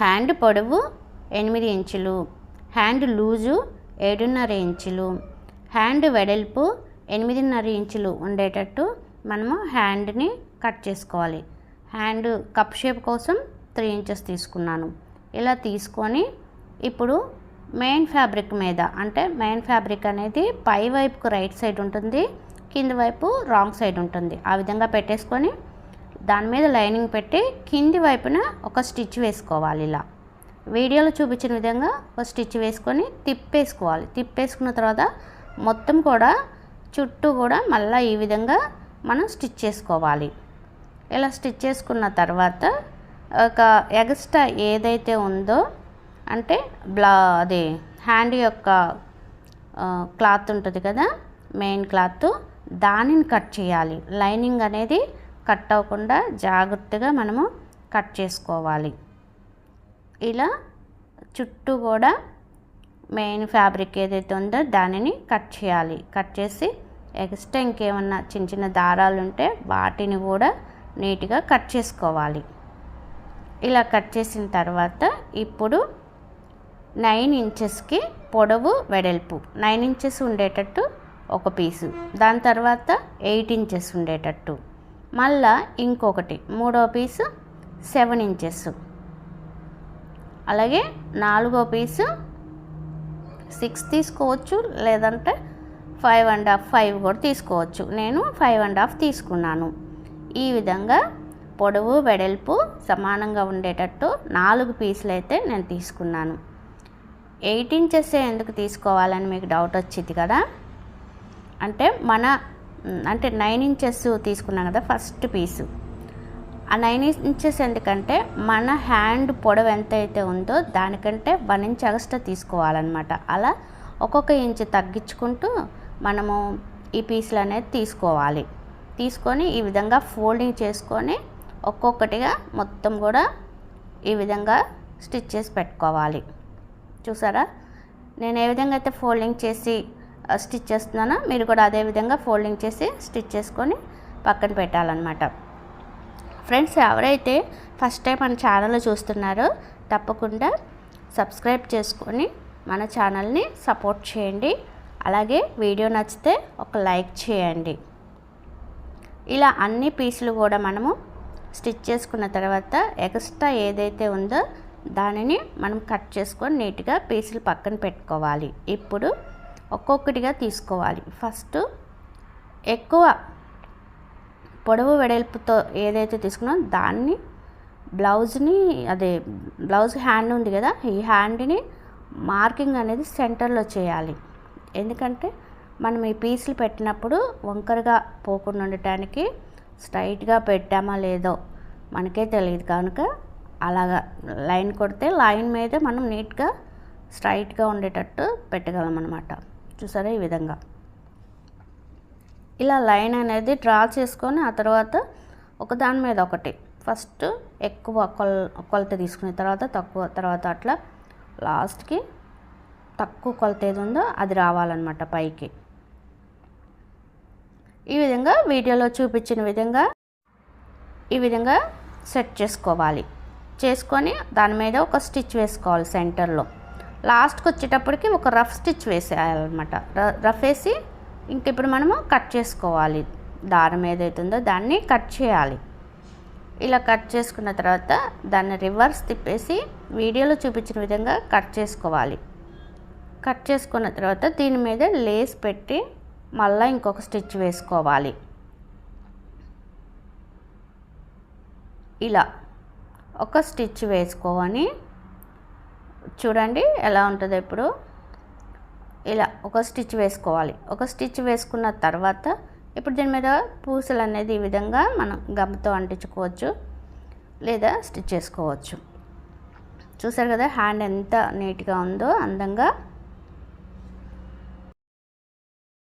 Hand పొడవు 8 ఇంచులు, hand loose 7.5 ఇంచులు, హ్యాండ్ వెడల్పు 8.5 ఇంచులు ఉండేటట్టు మనము హ్యాండ్ని కట్ చేసుకోవాలి. హ్యాండ్ కప్ షేప్ కోసం 3 ఇంచెస్ తీసుకున్నాను. ఇలా తీసుకొని ఇప్పుడు మెయిన్ ఫ్యాబ్రిక్ మీద, అంటే మెయిన్ ఫ్యాబ్రిక్ అనేది పై వైపుకు రైట్ సైడ్ ఉంటుంది, కింది వైపు రాంగ్ సైడ్ ఉంటుంది. ఆ విధంగా పెట్టేసుకొని దాని మీద లైనింగ్ పెట్టి కింది వైపున ఒక స్టిచ్ వేసుకోవాలి. ఇలా వీడియోలో చూపించిన విధంగా ఒక స్టిచ్ వేసుకొని తిప్పేసుకోవాలి. తిప్పేసుకున్న తర్వాత మొత్తం కూడా చుట్టూ కూడా మళ్ళీ ఈ విధంగా మనం స్టిచ్ చేసుకోవాలి. ఇలా స్టిచ్ చేసుకున్న తర్వాత ఒక ఎక్స్ట్రా ఏదైతే ఉందో, అంటే అదే హ్యాండ్ యొక్క క్లాత్ ఉంటుంది కదా, మెయిన్ క్లాత్, దానిని కట్ చేయాలి. లైనింగ్ అనేది కట్ అవ్వకుండా జాగ్రత్తగా మనము కట్ చేసుకోవాలి. ఇలా చుట్టూ కూడా మెయిన్ ఫ్యాబ్రిక్ ఏదైతే ఉందో దానిని కట్ చేయాలి. కట్ చేసి ఎక్స్ట్రా ఇంకేమన్నా చిన్న చిన్న దారాలు ఉంటే వాటిని కూడా నీట్గా కట్ చేసుకోవాలి. ఇలా కట్ చేసిన తర్వాత ఇప్పుడు 9 ఇంచెస్కి పొడవు వెడల్పు 9 ఇంచెస్ ఉండేటట్టు ఒక పీసు, దాని తర్వాత 8 ఇంచెస్ ఉండేటట్టు, మళ్ళా ఇంకొకటి మూడో పీసు 7 ఇంచెస్, అలాగే నాలుగో పీసు 6 తీసుకోవచ్చు, లేదంటే 5.5 కూడా తీసుకోవచ్చు. నేను 5.5 తీసుకున్నాను. ఈ విధంగా పొడవు వెడల్పు సమానంగా ఉండేటట్టు 4 పీసులు అయితే నేను తీసుకున్నాను. 8 ఇంచెస్ ఎందుకు తీసుకోవాలని మీకు డౌట్ వచ్చింది కదా. అంటే 9 ఇంచెస్ తీసుకున్నాం కదా ఫస్ట్ పీసు. ఆ 9 ఇంచెస్ ఎందుకంటే మన హ్యాండ్ పొడవు ఎంత అయితే ఉందో దానికంటే 1 ఇంచ్ ఎక్స్ట్రా తీసుకోవాలన్నమాట. అలా ఒక్కొక్క ఇంచు తగ్గించుకుంటూ మనము ఈ పీసులు అనేది తీసుకోవాలి. తీసుకొని ఈ విధంగా ఫోల్డింగ్ చేసుకొని ఒక్కొక్కటిగా మొత్తం కూడా ఈ విధంగా స్టిచ్ చేసి పెట్టుకోవాలి. చూసారా, నేను ఏ విధంగా అయితే ఫోల్డింగ్ చేసి స్టిచ్ చేస్తున్నానో మీరు కూడా అదే విధంగా ఫోల్డింగ్ చేసి స్టిచ్ చేసుకొని పక్కన పెట్టాలన్నమాట. ఫ్రెండ్స్, ఎవరైతే ఫస్ట్ టైం మన ఛానల్ చూస్తున్నారో తప్పకుండా సబ్స్క్రైబ్ చేసుకొని మన ఛానల్ని సపోర్ట్ చేయండి. అలాగే వీడియో నచ్చితే ఒక లైక్ చేయండి. ఇలా అన్ని పీసులు కూడా మనము స్టిచ్ చేసుకున్న తర్వాత ఎక్స్ట్రా ఏదైతే ఉందో దానిని మనం కట్ చేసుకొని నీట్గా పీసులు పక్కన పెట్టుకోవాలి. ఇప్పుడు ఒక్కొక్కటిగా తీసుకోవాలి. ఫస్ట్ ఎక్కువ పొడవు వెడల్పుతో ఏదైతే తీసుకున్నామో దాన్ని బ్లౌజ్ హ్యాండ్ ఉంది కదా, ఈ హ్యాండ్ని మార్కింగ్ అనేది సెంటర్లో చేయాలి. ఎందుకంటే మనం ఈ పీసులు పెట్టినప్పుడు వంకరగా పోకుండా ఉండటానికి స్ట్రైట్గా పెట్టామా లేదో మనకే తెలియదు కనుక అలాగా లైన్ కొడితే లైన్ మీద మనం నీట్గా స్ట్రైట్గా ఉండేటట్టు పెట్టగలం అన్నమాట. చూసారా, ఈ విధంగా ఇలా లైన్ అనేది డ్రా చేసుకొని ఆ తర్వాత ఒకదాని మీద ఒకటి ఫస్ట్ ఎక్కువ కొలత తీసుకున్న తర్వాత తక్కువ, తర్వాత అట్లా లాస్ట్కి తక్కువ కొలత ఏది ఉందో అది రావాలన్నమాట పైకి. ఈ విధంగా వీడియోలో చూపించిన విధంగా ఈ విధంగా సెట్ చేసుకోవాలి. చేసుకొని దాని మీద ఒక స్టిచ్ వేసుకోవాలి సెంటర్లో. లాస్ట్కి వచ్చేటప్పటికి ఒక రఫ్ స్టిచ్ వేసేయాలన్నమాట. రఫ్ వేసి ఇంక ఇప్పుడు మనము కట్ చేసుకోవాలి. దారం ఏదైతే ఉందో దాన్ని కట్ చేయాలి. ఇలా కట్ చేసుకున్న తర్వాత దాన్ని రివర్స్ తిప్పేసి వీడియోలో చూపించిన విధంగా కట్ చేసుకోవాలి. కట్ చేసుకున్న తర్వాత దీని మీద లేస్ పెట్టి మళ్ళీ ఇంకొక స్టిచ్ వేసుకోవాలి. ఇలా ఒక స్టిచ్ వేసుకోవాలి. చూడండి ఎలా ఉంటుందో. ఇప్పుడు ఇలా ఒక స్టిచ్ వేసుకోవాలి. ఒక స్టిచ్ వేసుకున్న తర్వాత ఇప్పుడు దీని మీద పూసలు అనేది ఈ విధంగా మనం గమ్తో అంటించుకోవచ్చు, లేదా స్టిచ్ చేసుకోవచ్చు. చూసారు కదా హ్యాండ్ ఎంత నీట్గా ఉందో, అందంగా.